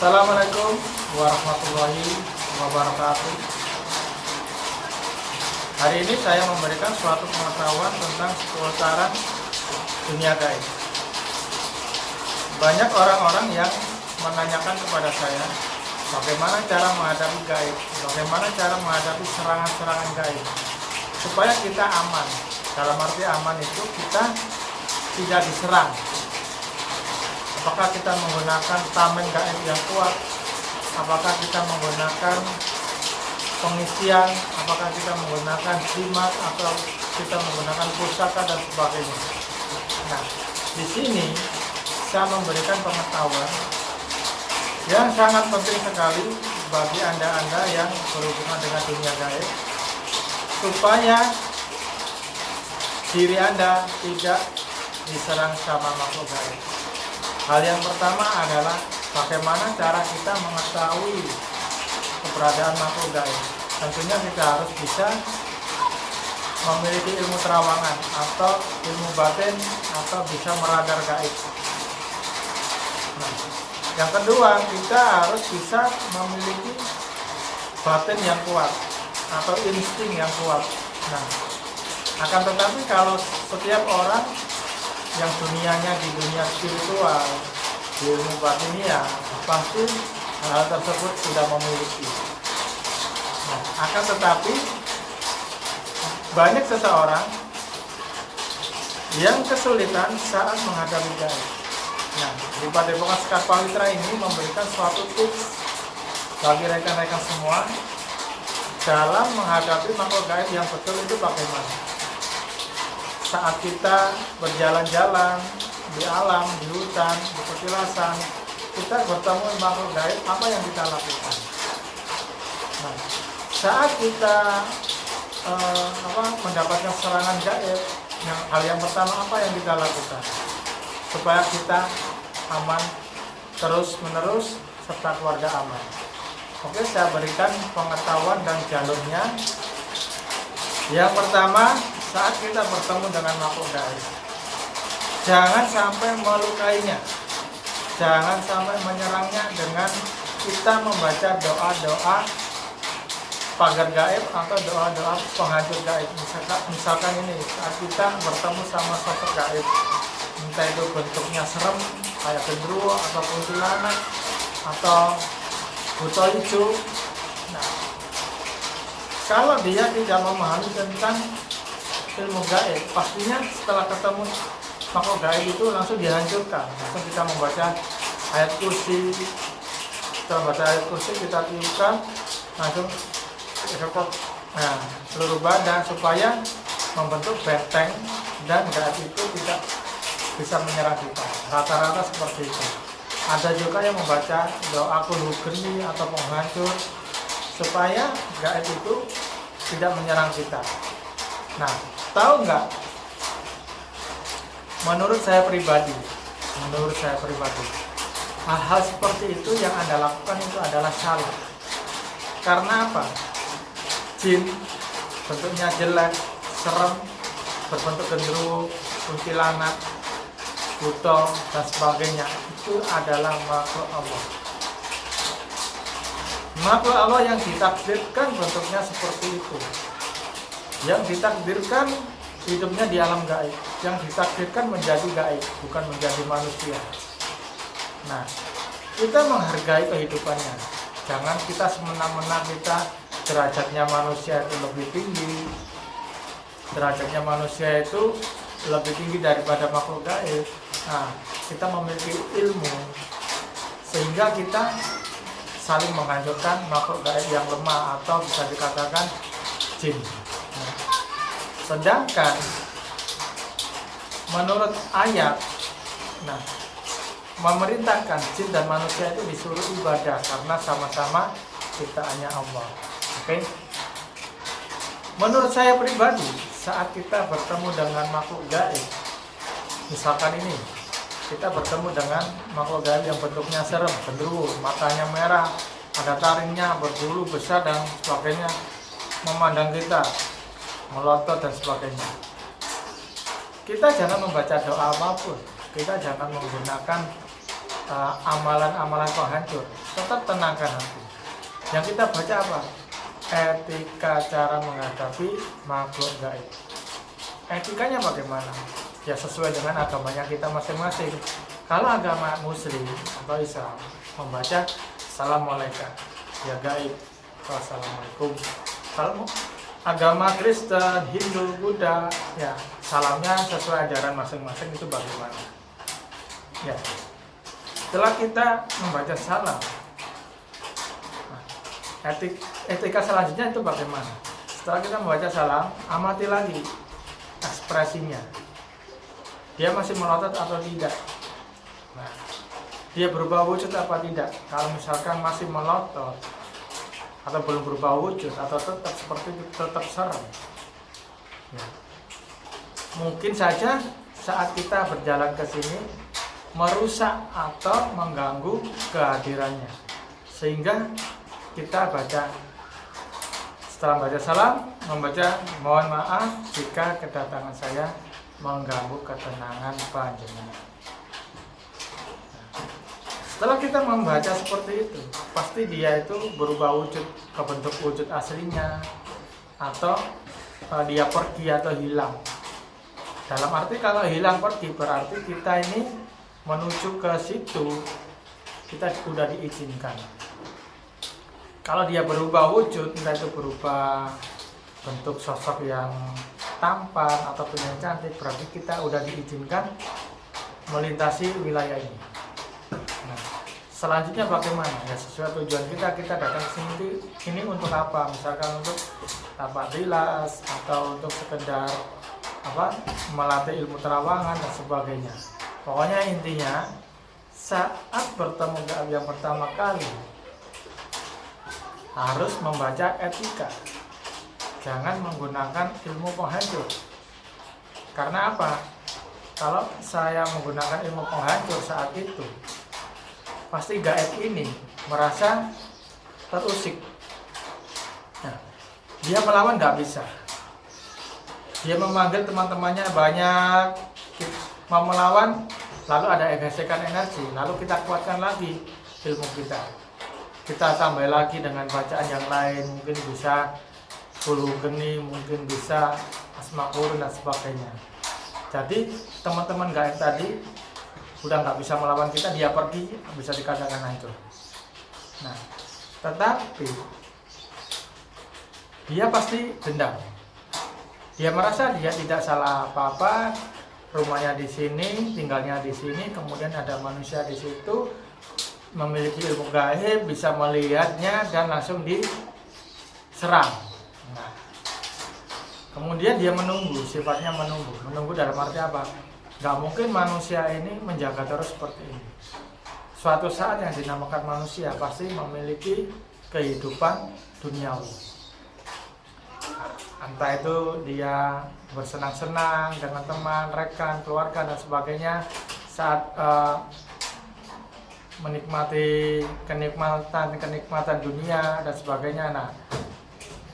Assalamualaikum warahmatullahi wabarakatuh. Hari ini saya memberikan suatu pengetahuan tentang seputaran dunia gaib. Banyak orang-orang yang menanyakan kepada saya, bagaimana cara menghadapi gaib, bagaimana cara menghadapi serangan-serangan gaib, supaya kita aman. Dalam arti aman itu kita tidak diserang. Apakah kita menggunakan tameng gaib yang kuat? Apakah kita menggunakan pengisian? Apakah kita menggunakan jimat atau kita menggunakan pusaka dan sebagainya? Nah, di sini saya memberikan pengetahuan yang sangat penting sekali bagi Anda-Anda yang berhubungan dengan dunia gaib, supaya diri Anda tidak diserang sama makhluk gaib. Hal yang pertama adalah bagaimana cara kita mengetahui keberadaan makhluk gaib. Tentunya kita harus bisa memiliki ilmu terawangan atau ilmu batin atau bisa meradar gaib. Nah, yang kedua, kita harus bisa memiliki batin yang kuat atau insting yang kuat. Nah, akan tetapi kalau setiap orang yang dunianya di dunia spiritual, di ilmu batinia, pasti hal tersebut sudah memiliki. Nah, akan tetapi banyak seseorang yang kesulitan saat menghadapi gaib. Nah, di Padepokan Sekar Pawitra ini memberikan suatu tips bagi rekan-rekan semua dalam menghadapi makhluk gaib yang betul itu bagaimana. Saat kita berjalan-jalan di alam, di hutan, di petilasan, kita bertemu makhluk gaib, apa yang kita lakukan? Nah, saat kita mendapatkan serangan gaib, hal yang pertama apa yang kita lakukan? Supaya kita aman terus-menerus serta keluarga aman. Oke, saya berikan pengetahuan dan jalurnya. Yang pertama, saat kita bertemu dengan makhluk gaib, jangan sampai melukainya, jangan sampai menyerangnya dengan kita membaca doa-doa pagar gaib atau doa-doa penghancur gaib. Misalkan ini, saat kita bertemu sama sosok gaib, entah itu bentuknya serem kayak genderuwo atau kuntilanak atau buto hijau. Nah, kalau dia tidak memahami tentang ilmu gaib, pastinya setelah ketemu makhluk gaib itu langsung dihancurkan. Langsung kita membaca ayat kursi, setelah membaca ayat kursi kita tiupkan langsung seluruh badan supaya membentuk benteng dan gaib itu tidak bisa menyerang kita. Rata-rata seperti itu. Ada juga yang membaca doa kulhu geni atau penghancur supaya gaib itu tidak menyerang kita. Nah, tahu nggak? Menurut saya pribadi, hal-hal seperti itu yang Anda lakukan itu adalah salah. Karena apa? Jin bentuknya jelek, serem, berbentuk genderuwo, kuntilanak, buto dan sebagainya, itu adalah makhluk Allah. Makhluk Allah yang ditakdirkan bentuknya seperti itu, yang ditakdirkan hidupnya di alam gaib, yang ditakdirkan menjadi gaib, bukan menjadi manusia. Nah, kita menghargai kehidupannya. Jangan kita semena-mena kita derajatnya manusia itu lebih tinggi, derajatnya manusia itu lebih tinggi daripada makhluk gaib. Nah, kita memiliki ilmu sehingga kita saling menghancurkan makhluk gaib yang lemah atau bisa dikatakan jin. Nah, sedangkan menurut ayat, memerintahkan jin dan manusia itu disuruh ibadah karena sama-sama ciptaannya Allah. Oke? Menurut saya pribadi, saat kita bertemu dengan makhluk gaib, misalkan ini, kita bertemu dengan makhluk gaib yang bentuknya serem, genderuwo, matanya merah, ada taringnya, berbulu besar dan sebagainya, memandang kita, melotot dan sebagainya. Kita jangan membaca doa apapun, kita jangan menggunakan amalan-amalan penghancur. tetap tenangkan hati. Yang kita baca apa? Etika cara menghadapi makhluk gaib. Etikanya bagaimana? Ya sesuai dengan agamanya kita masing-masing. Kalau agama Muslim atau Islam membaca Assalamualaikum, ya gaib, Assalamualaikum. Kalau agama Kristen, Hindu, Buddha, ya salamnya sesuai ajaran masing-masing itu bagaimana? Ya, setelah kita membaca salam, etika selanjutnya itu bagaimana? Setelah kita membaca salam, amati lagi ekspresinya. Dia masih melotot atau tidak? Nah, dia berubah wujud apa tidak? Kalau misalkan masih melotot atau belum berubah wujud atau tetap seperti itu, tetap serem. Ya. Mungkin saja saat kita berjalan ke sini merusak atau mengganggu kehadirannya, sehingga kita baca setelah baca salam, membaca mohon maaf jika kedatangan saya mengganggu ketenangan panjenengan. Setelah kita membaca seperti itu, pasti dia itu berubah wujud ke bentuk wujud aslinya, atau dia pergi atau hilang. Dalam arti kalau hilang pergi berarti kita ini menuju ke situ kita sudah diizinkan. Kalau dia berubah wujud, entah itu berubah bentuk sosok yang tampan ataupun yang cantik, berarti kita sudah diizinkan melintasi wilayah ini. Nah, selanjutnya bagaimana? Ya sesuai tujuan kita datang ke sini ini untuk apa? Misalkan untuk tapak tilas atau untuk sekedar melatih ilmu terawangan dan sebagainya. Pokoknya intinya saat bertemu gaib yang pertama kali harus membaca etika, jangan menggunakan ilmu penghancur. Karena apa? Kalau saya menggunakan ilmu penghancur saat itu, pasti gaib ini merasa terusik. Nah, dia melawan nggak bisa. Dia memanggil teman-temannya banyak, mau melawan, lalu ada gesekan energi, lalu kita kuatkan lagi ilmu kita. Kita tambah lagi dengan bacaan yang lain, mungkin bisa 10 geni, mungkin bisa asmaul dan sebagainya. Jadi teman-teman gaib tadi udah nggak bisa melawan kita, dia pergi, bisa dikatakan hancur. Nah, tetapi dia pasti dendam. Dia merasa dia tidak salah apa-apa, rumahnya di sini, tinggalnya di sini, kemudian ada manusia di situ, memiliki ilmu gaib, bisa melihatnya dan langsung diserang. Nah, kemudian dia menunggu, sifatnya menunggu dalam arti apa? Gak mungkin manusia ini menjaga terus seperti ini. Suatu saat yang dinamakan manusia pasti memiliki kehidupan duniawi. Entah itu dia bersenang-senang dengan teman, rekan, keluarga dan sebagainya saat menikmati kenikmatan dunia dan sebagainya. Nah,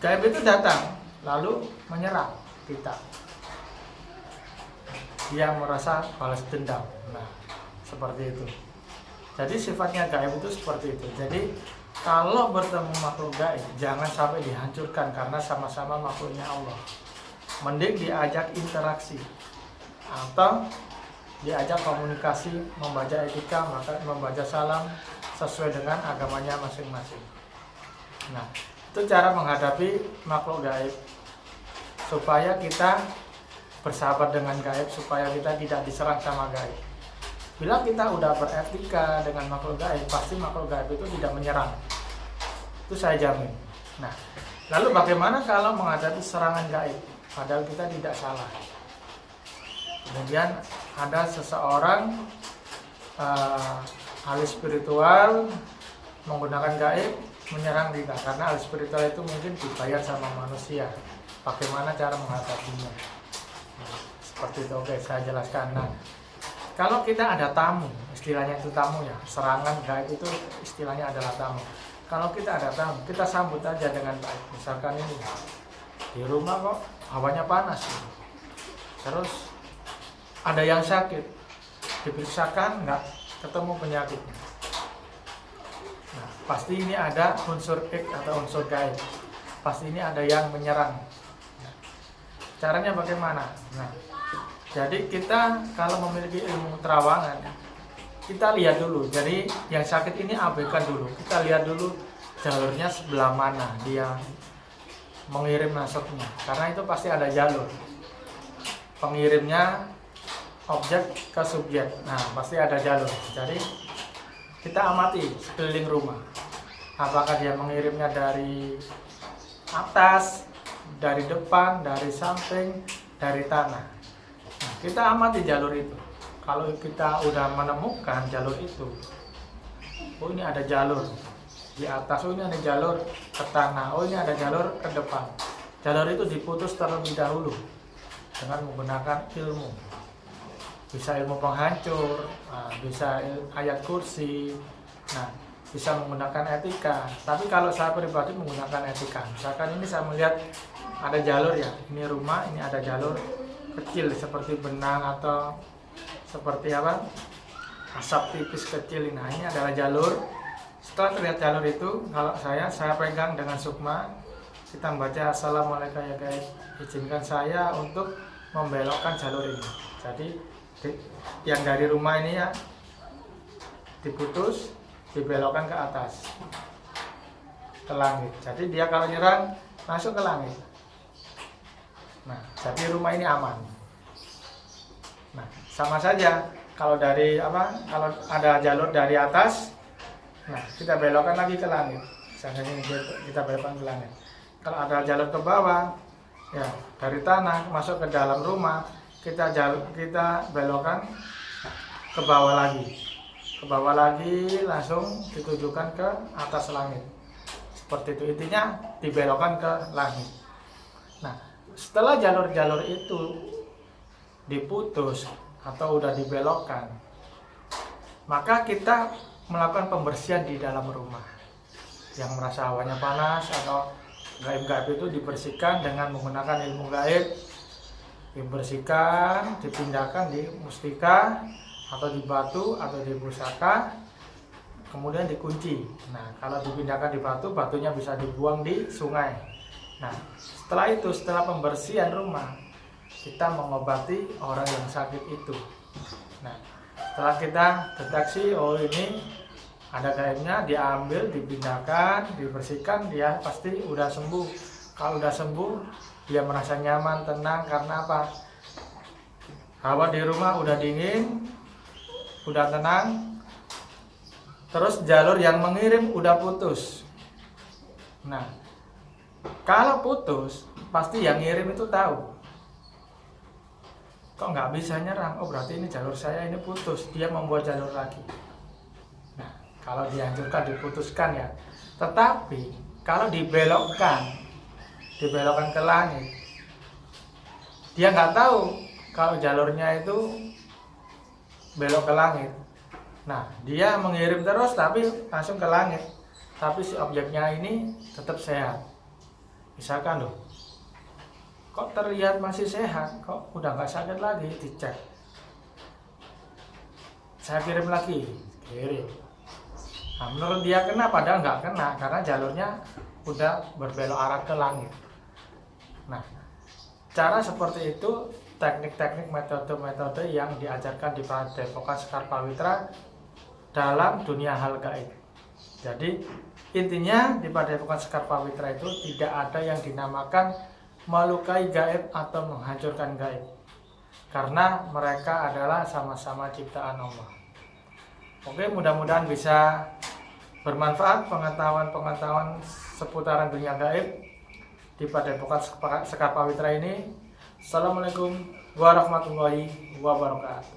gaib itu datang lalu menyerang kita. Dia merasa balas dendam. Nah, seperti itu. Jadi sifatnya gaib itu seperti itu. Jadi kalau bertemu makhluk gaib jangan sampai dihancurkan karena sama-sama makhluknya Allah. Mending diajak interaksi atau diajak komunikasi, membaca etika, maka membaca salam sesuai dengan agamanya masing-masing. Nah, itu cara menghadapi makhluk gaib supaya kita bersahabat dengan gaib, supaya kita tidak diserang sama gaib. Bila kita udah beretika dengan makhluk gaib, pasti makhluk gaib itu tidak menyerang. Itu saya jamin. Nah, lalu bagaimana kalau menghadapi serangan gaib padahal kita tidak salah? Kemudian ada seseorang ahli spiritual menggunakan gaib menyerang kita, karena ahli spiritual itu mungkin dibayar sama manusia. Bagaimana cara menghadapinya? Nah, seperti itu. Oke, saya jelaskan. Nah, kalau kita ada tamu, istilahnya itu tamu ya, serangan gaib itu istilahnya adalah tamu. Kalau kita ada tamu, kita sambut aja dengan baik. Misalkan ini di rumah kok hawanya panas, terus ada yang sakit, diperiksakan nggak ketemu penyakitnya. Nah, pasti ini ada unsur X atau unsur gaib, pasti ini ada yang menyerang. Caranya bagaimana? Nah, jadi kita kalau memiliki ilmu terawangan, kita lihat dulu. Jadi yang sakit ini abaikan dulu. Kita lihat dulu jalurnya sebelah mana dia mengirim masuknya. Karena itu pasti ada jalur. Pengirimnya objek ke subjek. Nah, pasti ada jalur. Jadi kita amati sekeliling rumah. Apakah dia mengirimnya dari atas, dari depan, dari samping, dari tanah. Nah, kita amati jalur itu. Kalau kita udah menemukan jalur itu, oh ini ada jalur di atas, oh ini ada jalur ke tanah, oh ini ada jalur ke depan. Jalur itu diputus terlebih dahulu dengan menggunakan ilmu. Bisa ilmu penghancur, bisa ayat kursi, nah bisa menggunakan etika. Tapi kalau saya pribadi menggunakan etika. Misalkan ini saya melihat ada jalur ya, ini rumah, ini ada jalur kecil seperti benang atau seperti apa, asap tipis kecil. Nah ini adalah jalur. Setelah terlihat jalur itu, kalau saya pegang dengan sukma, kita membaca assalamualaikum ya guys, izinkan saya untuk membelokkan jalur ini. Jadi yang dari rumah ini ya diputus, dibelokkan ke atas, ke langit. Jadi dia kalau nyerang masuk ke langit. Nah, jadi rumah ini aman. Nah, sama saja kalau dari kalau ada jalur dari atas, nah kita belokkan lagi ke langit. Misalnya ini kita belokkan ke langit. Kalau ada jalur ke bawah, ya dari tanah masuk ke dalam rumah, kita belokkan ke bawah lagi. Ke bawah lagi langsung ditujukan ke atas langit. Seperti itu, intinya dibelokkan ke langit. Nah, setelah jalur-jalur itu diputus atau udah dibelokkan, maka kita melakukan pembersihan di dalam rumah. Yang merasa hawanya panas atau gaib-gaib itu dibersihkan dengan menggunakan ilmu gaib. Dibersihkan, dipindahkan di mustika atau di batu atau di pusaka, kemudian dikunci. Nah, kalau dipindahkan di batu, batunya bisa dibuang di sungai. Nah, setelah pembersihan rumah, kita mengobati orang yang sakit itu. Nah, setelah kita deteksi, oh ini ada gaibnya, diambil, dipindahkan, dibersihkan, dia pasti udah sembuh. Kalau udah sembuh, dia merasa nyaman, tenang, karena apa? Hawa di rumah udah dingin, udah tenang, terus jalur yang mengirim udah putus. Nah, kalau putus, pasti yang ngirim itu tahu. Kok nggak bisa nyerang? Oh berarti ini jalur saya ini putus. Dia membuat jalur lagi. Nah, kalau dihancurkan, diputuskan ya. Tetapi kalau dibelokkan ke langit, dia nggak tahu kalau jalurnya itu belok ke langit. Nah, dia mengirim terus tapi langsung ke langit. Tapi si objeknya ini tetap sehat. Misalkan loh, kok terlihat masih sehat, kok udah nggak sakit lagi, dicek. Saya kirim lagi, kirim. Nah, menurut dia kena, padahal nggak kena karena jalurnya udah berbelok arah ke langit. Nah, cara seperti itu, teknik-teknik, metode-metode yang diajarkan di Padepokan Sekar Pawitra dalam dunia hal gaib. Jadi intinya di Padepokan Sekar Pawitra itu tidak ada yang dinamakan melukai gaib atau menghancurkan gaib, karena mereka adalah sama-sama ciptaan Allah. Oke, mudah-mudahan bisa bermanfaat pengetahuan-pengetahuan seputaran dunia gaib di Padepokan Sekar Pawitra ini. Assalamualaikum warahmatullahi wabarakatuh.